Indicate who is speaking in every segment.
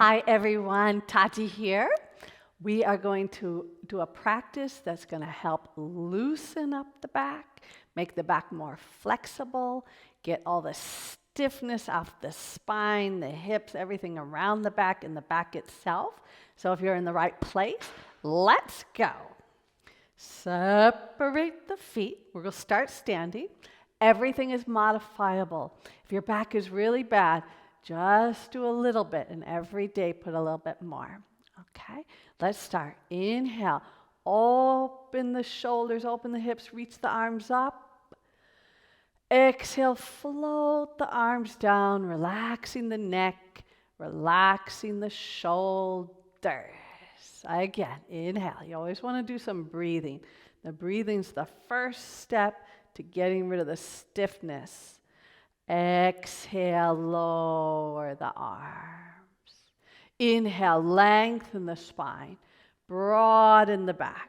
Speaker 1: Hi everyone, Tahji here. We are going to do a practice that's going to help loosen up the back, make the back more flexible, get all the stiffness off the spine, the hips, everything around the back and the back itself. So if you're in the right place, let's go. Separate the feet. We're going to start standing. Everything is modifiable. If your back is really bad, just do a little bit, and every day put a little bit more. Okay, let's start. Inhale, open the shoulders, open the hips, reach the arms up. Exhale, float the arms down, relaxing the neck, relaxing the shoulders. Again, inhale. You always want to do some breathing. The breathing's the first step to getting rid of the stiffness. Exhale, lower the arms. Inhale, lengthen the spine, broaden the back.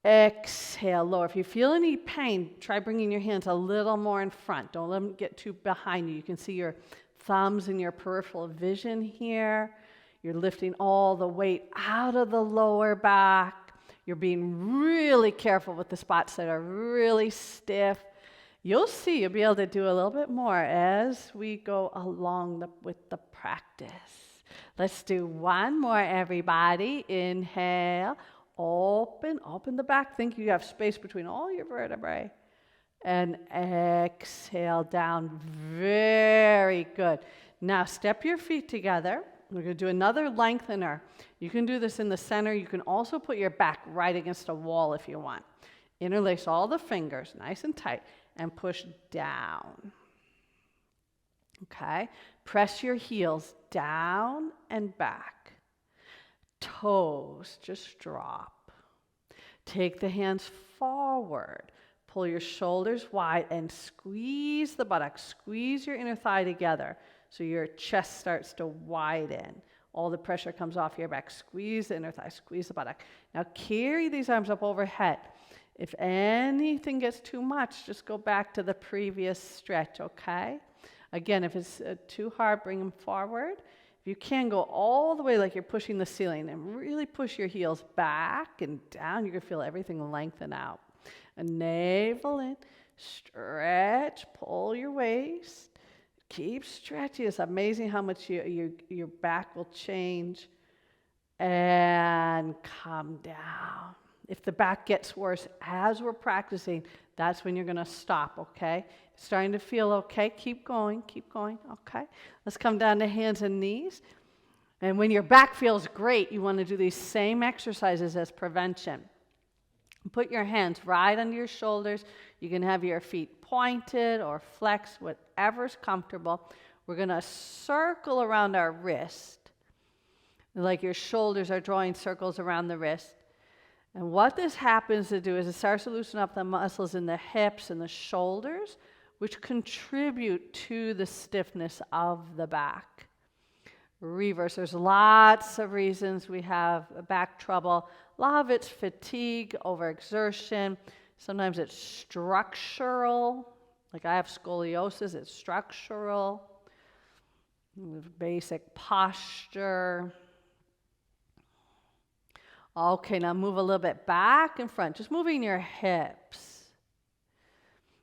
Speaker 1: Exhale, lower. If you feel any pain, try bringing your hands a little more in front. Don't let them get too behind you. You can see your thumbs in your peripheral vision here. You're lifting all the weight out of the lower back. You're being really careful with the spots that are really stiff. You'll see you'll be able to do a little bit more as we go along with the practice. Let's do one more, everybody. Inhale, open the back. Think you have space between all your vertebrae. And exhale down. Very good. Now step your feet together. We're going to do another lengthener. You can do this in the center. You can also put your back right against a wall if you want. Interlace all the fingers nice and tight and push down. Okay? Press your heels down and back. Toes just drop. Take the hands forward. Pull your shoulders wide and squeeze the buttocks. Squeeze your inner thigh together so your chest starts to widen. All the pressure comes off your back. Squeeze the inner thigh, squeeze the buttock. Now carry these arms up overhead. If anything gets too much, just go back to the previous stretch, okay? Again, if it's too hard, bring them forward. If you can, go all the way like you're pushing the ceiling and really push your heels back and down. You're going to feel everything lengthen out. And navel in, stretch, pull your waist. Keep stretching. It's amazing how much your back will change. And come down. If the back gets worse as we're practicing, that's when you're going to stop, okay? Starting to feel okay, keep going, okay? Let's come down to hands and knees. And when your back feels great, you want to do these same exercises as prevention. Put your hands right under your shoulders. You can have your feet pointed or flexed, whatever's comfortable. We're going to circle around our wrist, like your shoulders are drawing circles around the wrist. And what this happens to do is it starts to loosen up the muscles in the hips and the shoulders, which contribute to the stiffness of the back. Reverse. There's lots of reasons we have back trouble. A lot of it's fatigue, overexertion. Sometimes it's structural. Like I have scoliosis, it's structural. Basic posture. Okay, now move a little bit back and front, just moving your hips.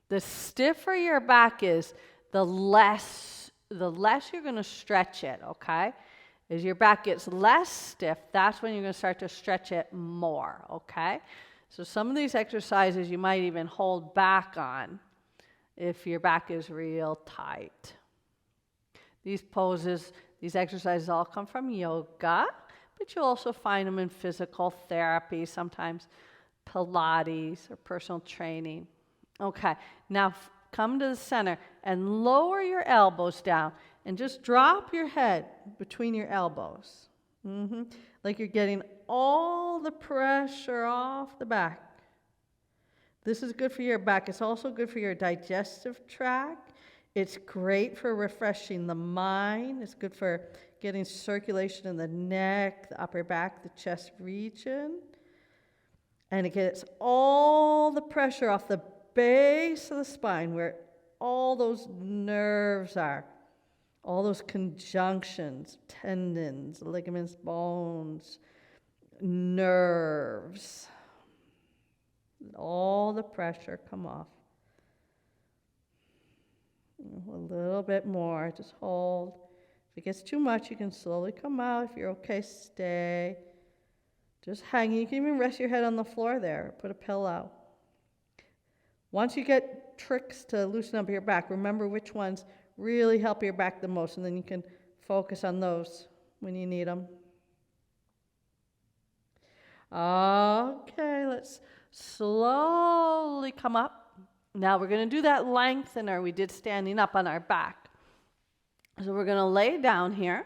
Speaker 1: The stiffer your back is, the less you're going to stretch it, okay? As your back gets less stiff, that's when you're going to start to stretch it more, okay? So some of these exercises you might even hold back on if your back is real tight. These poses, these exercises all come from yoga. But you'll also find them in physical therapy, sometimes Pilates or personal training. Okay, now come to the center and lower your elbows down and just drop your head between your elbows. Like you're getting all the pressure off the back. This is good for your back. It's also good for your digestive tract. It's great for refreshing the mind. It's good for getting circulation in the neck, the upper back, the chest region. And it gets all the pressure off the base of the spine where all those nerves are. all those conjunctions, tendons, ligaments, bones, nerves. All the pressure come off. A little bit more, just hold. If it gets too much, you can slowly come out. If you're okay, stay. Just hanging. You can even rest your head on the floor there. Put a pillow. Once you get tricks to loosen up your back, remember which ones really help your back the most, and then you can focus on those when you need them. Okay, let's slowly come up. Now we're going to do that lengthener we did standing up on our back. So we're going to lay down here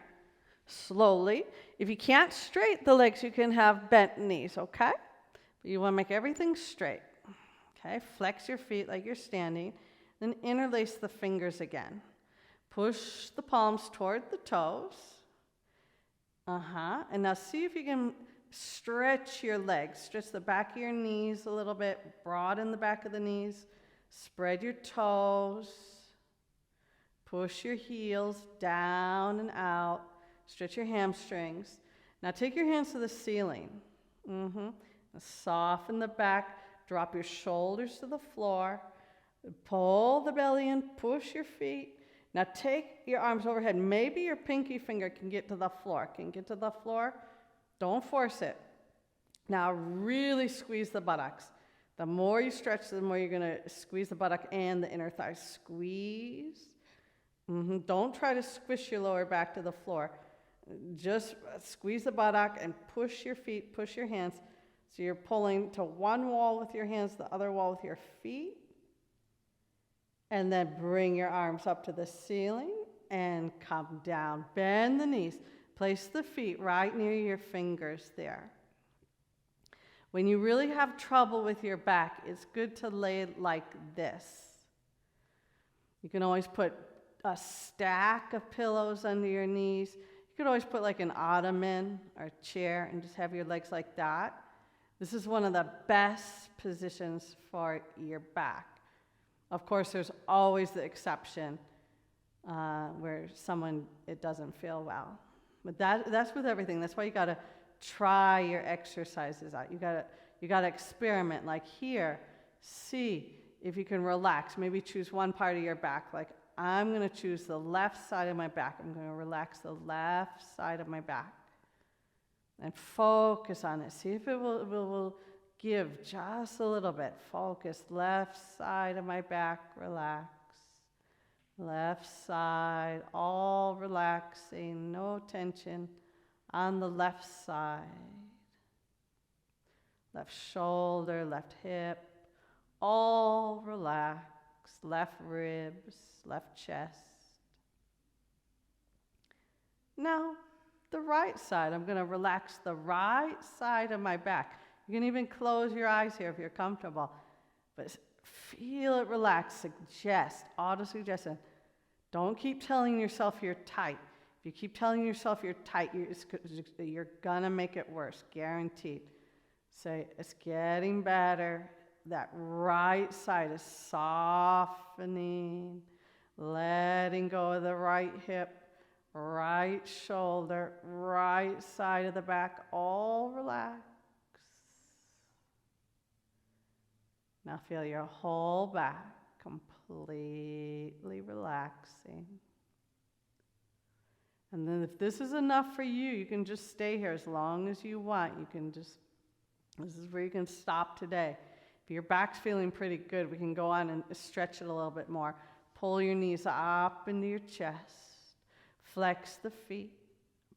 Speaker 1: slowly. If you can't straighten the legs, you can have bent knees, okay? But you want to make everything straight. Okay, flex your feet like you're standing, then interlace the fingers again. Push the palms toward the toes. And now see if you can stretch your legs. Stretch the back of your knees a little bit, broaden the back of the knees. Spread your toes. Push your heels down and out. Stretch your hamstrings. Now take your hands to the ceiling. Soften the back. Drop your shoulders to the floor. Pull the belly in. Push your feet. Now take your arms overhead. Maybe your pinky finger can get to the floor. Can you get to the floor? Don't force it. Now really squeeze the buttocks. The more you stretch, the more you're going to squeeze the buttock and the inner thigh. Squeeze. Don't try to squish your lower back to the floor. Just squeeze the buttock and push your feet, push your hands. So you're pulling to one wall with your hands, the other wall with your feet. And then bring your arms up to the ceiling and come down. Bend the knees. Place the feet right near your fingers there. When you really have trouble with your back, it's good to lay like this. You can always put a stack of pillows under your knees. You could always put like an ottoman or a chair and just have your legs like that. This is one of the best positions for your back. Of course, there's always the exception where it doesn't feel well. But that's with everything. That's why you got to try your exercises out. You got to experiment. Like here, see if you can relax. Maybe choose one part of your back. Like I'm going to choose the left side of my back. I'm going to relax the left side of my back. And focus on it. See if it will give just a little bit. Focus. Left side of my back, relax. Left side, all relaxing, no tension on the left side. Left shoulder, left hip, all relaxed. Left ribs, left chest. Now, the right side. I'm going to relax the right side of my back. You can even close your eyes here if you're comfortable. But feel it relax. Suggest, auto-suggestion. Don't keep telling yourself you're tight. If you keep telling yourself you're tight, you're going to make it worse, guaranteed. Say, it's getting better. That right side is softening, letting go of the right hip. Right shoulder, right side of the back, all relax. Now feel your whole back completely relaxing. And then if this is enough for you, you can just stay here as long as you want. This is where you can stop today. If your back's feeling pretty good, we can go on and stretch it a little bit more. Pull your knees up into your chest. Flex the feet,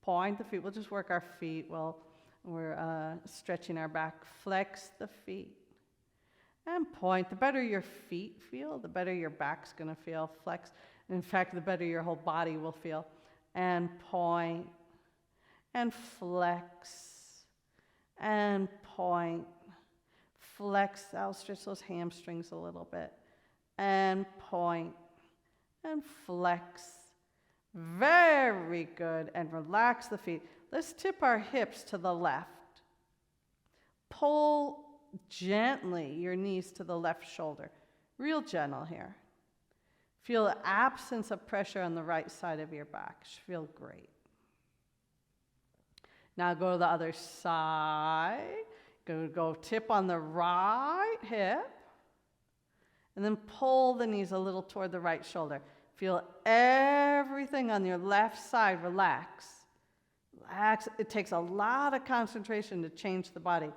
Speaker 1: point the feet. We'll just work our feet while we're stretching our back. Flex the feet and point. The better your feet feel, the better your back's going to feel. Flex. In fact, the better your whole body will feel. And point and flex and point. Flex. I'll stretch those hamstrings a little bit. And point and flex. Very good. And relax the feet. Let's tip our hips to the left. Pull gently your knees to the left shoulder. Real gentle here. Feel the absence of pressure on the right side of your back. It should feel great. Now go to the other side. Go tip on the right hip. And then pull the knees a little toward the right shoulder. Feel everything on your left side relax. Relax. It takes a lot of concentration to change the body.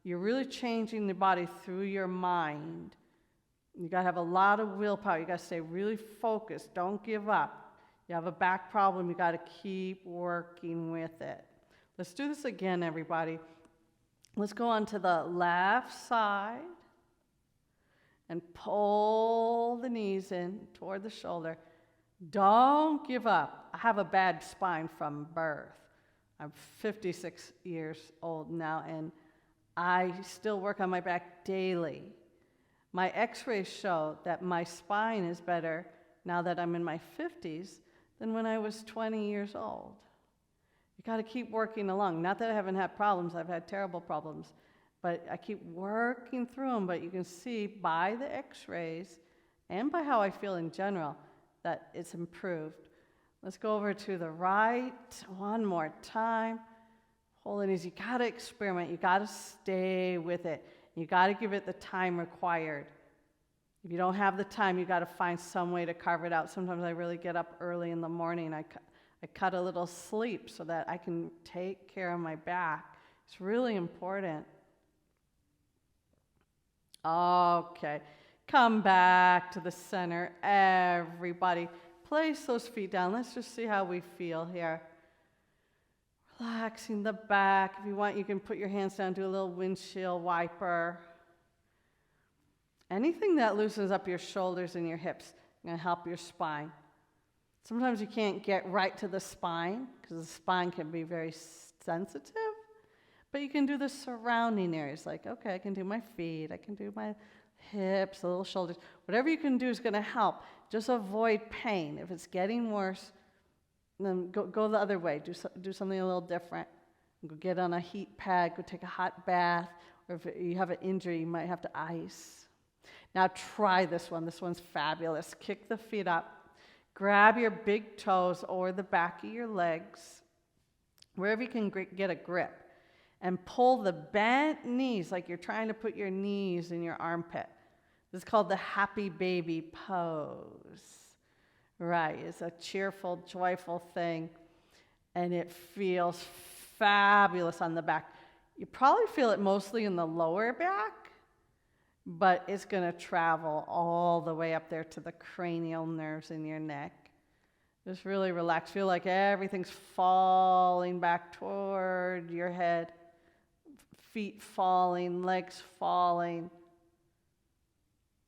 Speaker 1: You're really changing the body through your mind. You got to have a lot of willpower. You got to stay really focused. Don't give up. You have a back problem, you got to keep working with it. Let's do this again, everybody. Let's go on to the left side and pull the knees in toward the shoulder. Don't give up. I have a bad spine from birth. I'm 56 years old now, and I still work on my back daily. My x-rays show that my spine is better now that I'm in my 50s than when I was 20 years old. You got to keep working along. Not that I haven't had problems. I've had terrible problems. But I keep working through them. But you can see by the x-rays and by how I feel in general that it's improved. Let's go over to the right one more time. Hold it easy. You got to experiment. You got to stay with it. You got to give it the time required. If you don't have the time, you got to find some way to carve it out. Sometimes I really get up early in the morning. I cut a little sleep so that I can take care of my back. It's really important. Okay, come back to the center, everybody. Place those feet down. Let's just see how we feel here. Relaxing the back. If you want, you can put your hands down, do a little windshield wiper. Anything that loosens up your shoulders and your hips is going to help your spine. Sometimes you can't get right to the spine because the spine can be very sensitive, but you can do the surrounding areas. Like, okay, I can do my feet, I can do my hips, the little shoulders. Whatever you can do is going to help. Just avoid pain. If it's getting worse, then go the other way. Do something a little different. Go get on a heat pad, go take a hot bath, or if you have an injury, you might have to ice. Now try this one. This one's fabulous. Kick the feet up. Grab your big toes or the back of your legs, wherever you can get a grip, and pull the bent knees like you're trying to put your knees in your armpit. This is called the happy baby pose. Right, it's a cheerful, joyful thing, and it feels fabulous on the back. You probably feel it mostly in the lower back, but it's going to travel all the way up there to the cranial nerves in your neck. Just really relax. Feel like everything's falling back toward your head. Feet falling, legs falling.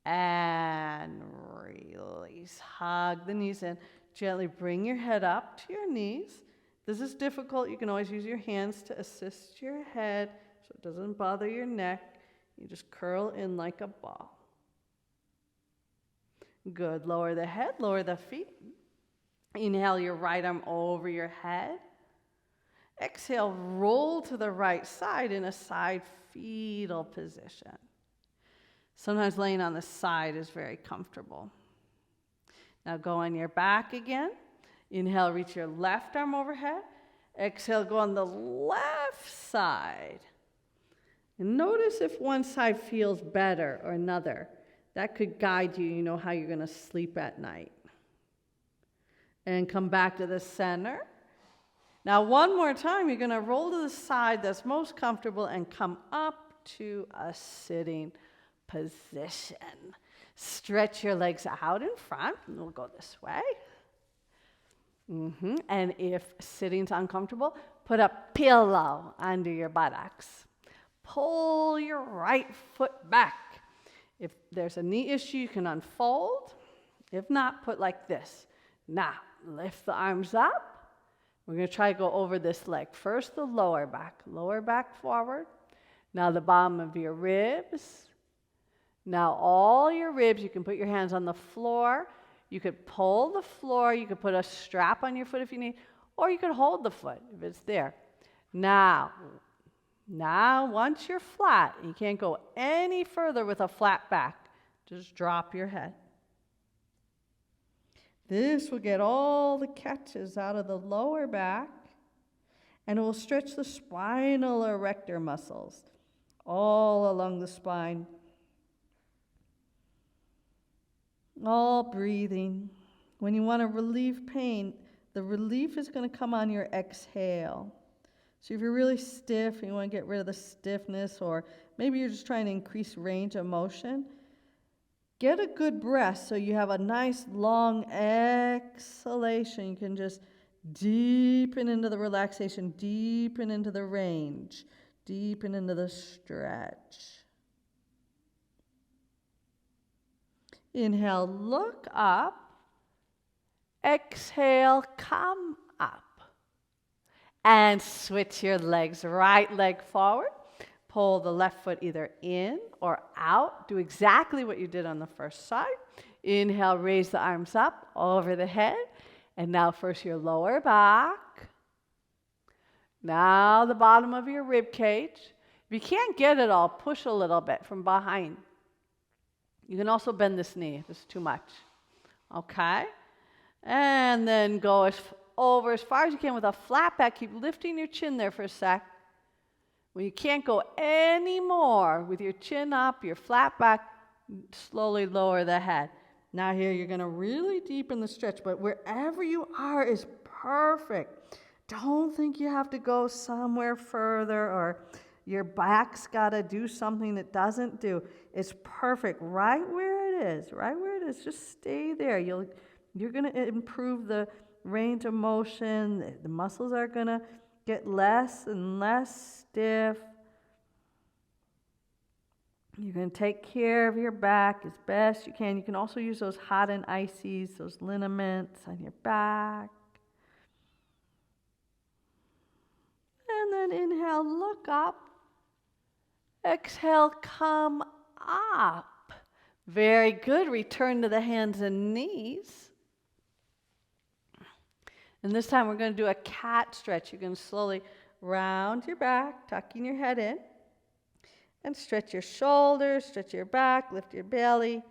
Speaker 1: And release. Hug the knees in. Gently bring your head up to your knees. This is difficult. You can always use your hands to assist your head so it doesn't bother your neck. You just curl in like a ball. Good. Lower the head, lower the feet. Inhale your right arm over your head. Exhale, roll to the right side in a side fetal position. Sometimes laying on the side is very comfortable. Now go on your back again. Inhale, reach your left arm overhead. Exhale, go on the left side. And notice if one side feels better or another. That could guide you. You know how you're going to sleep at night. And come back to the center. Now one more time, you're going to roll to the side that's most comfortable and come up to a sitting position. Stretch your legs out in front, and we'll go this way. And if sitting's uncomfortable, put a pillow under your buttocks. Pull your right foot back. If there's a knee issue, you can unfold. If not, put like this. Now, lift the arms up. We're going to try to go over this leg. First, the lower back forward. Now, the bottom of your ribs. Now, all your ribs, you can put your hands on the floor. You could pull the floor. You could put a strap on your foot if you need, or you could hold the foot if it's there. Now, once you're flat, you can't go any further with a flat back. Just drop your head. This will get all the catches out of the lower back, and it will stretch the spinal erector muscles all along the spine. All breathing. When you want to relieve pain, the relief is going to come on your exhale. So if you're really stiff and you want to get rid of the stiffness, or maybe you're just trying to increase range of motion, get a good breath so you have a nice long exhalation. You can just deepen into the relaxation, deepen into the range, deepen into the stretch. Inhale, look up. Exhale, come up. And switch your legs. Right leg forward. Pull the left foot either in or out. Do exactly what you did on the first side. Inhale, raise the arms up over the head. And now first your lower back. Now the bottom of your rib cage. If you can't get it all, push a little bit from behind. You can also bend this knee if it's too much. Okay? And then go over as far as you can with a flat back. Keep lifting your chin there for a sec. When you can't go any more with your chin up, your flat back, slowly lower the head. Now here you're going to really deepen the stretch, but wherever you are is perfect. Don't think you have to go somewhere further or your back's got to do something it doesn't do. It's perfect right where it is, right where it is. Just stay there. You're going to improve the range of motion. The muscles are going to get less and less stiff. You're going to take care of your back as best you can. You can also use those hot and ices, those liniments on your back. And then inhale, look up. Exhale, come up. Very good. Return to the hands and knees. And this time we're going to do a cat stretch. You're going to slowly round your back, tucking your head in. And stretch your shoulders, stretch your back, lift your belly.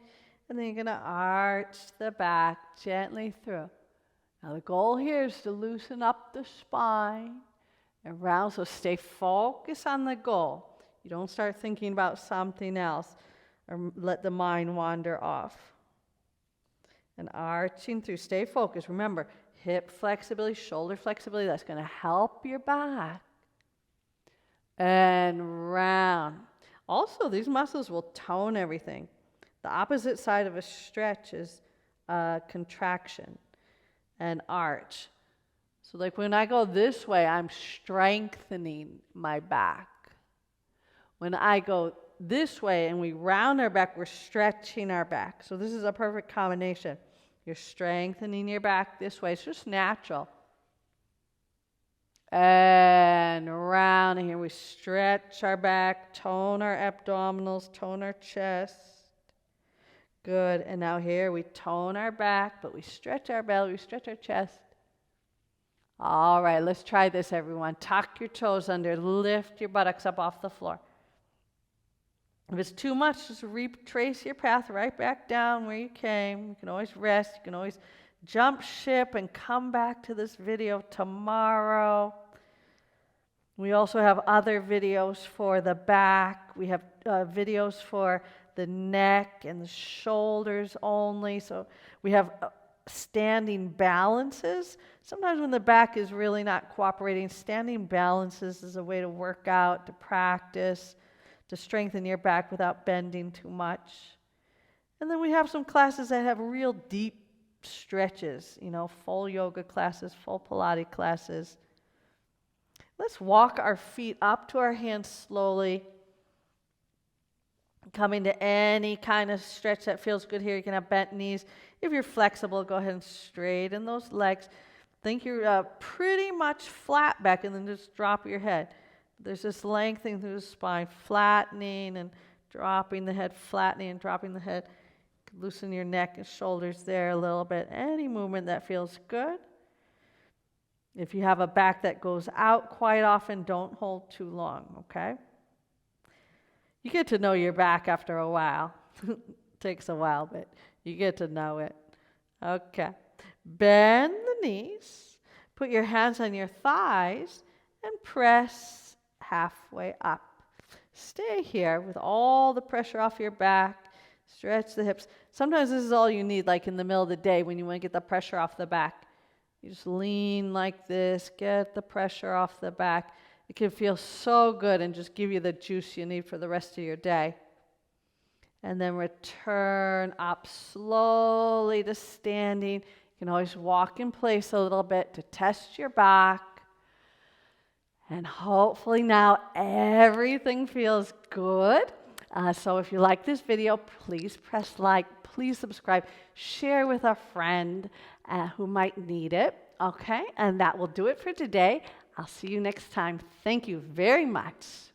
Speaker 1: And then you're going to arch the back gently through. Now the goal here is to loosen up the spine and round. So stay focused on the goal. You don't start thinking about something else or let the mind wander off. And arching through. Stay focused. Remember, hip flexibility, shoulder flexibility. That's going to help your back. And round. Also, these muscles will tone everything. The opposite side of a stretch is contraction and arch. So like when I go this way, I'm strengthening my back. When I go this way and we round our back, we're stretching our back. So this is a perfect combination. You're strengthening your back this way. It's just natural. And round, and here we stretch our back, tone our abdominals, tone our chest. Good. And now here we tone our back, but we stretch our belly, we stretch our chest. All right, let's try this, everyone. Tuck your toes under, lift your buttocks up off the floor. If it's too much, just retrace your path right back down where you came. You can always rest. You can always jump ship and come back to this video tomorrow. We also have other videos for the back. We have videos for the neck and the shoulders only. So we have standing balances. Sometimes when the back is really not cooperating, standing balances is a way to work out, to practice, to strengthen your back without bending too much. And then we have some classes that have real deep stretches, full yoga classes, full Pilates classes. Let's walk our feet up to our hands slowly. Coming to any kind of stretch that feels good here. You can have bent knees. If you're flexible, go ahead and straighten those legs. Think you're pretty much flat back, and then just drop your head. There's this lengthening through the spine, flattening and dropping the head, flattening and dropping the head. Loosen your neck and shoulders there a little bit. Any movement that feels good. If you have a back that goes out quite often, don't hold too long, okay? You get to know your back after a while. It takes a while, but you get to know it. Okay. Bend the knees. Put your hands on your thighs and press halfway up. Stay here with all the pressure off your back. Stretch the hips. Sometimes this is all you need, like in the middle of the day when you want to get the pressure off the back. You just lean like this, get the pressure off the back. It can feel so good and just give you the juice you need for the rest of your day. And then return up slowly to standing. You can always walk in place a little bit to test your back. And hopefully now everything feels good. So if you like this video, please press like, please subscribe, share with a friend who might need it. Okay, and that will do it for today. I'll see you next time. Thank you very much.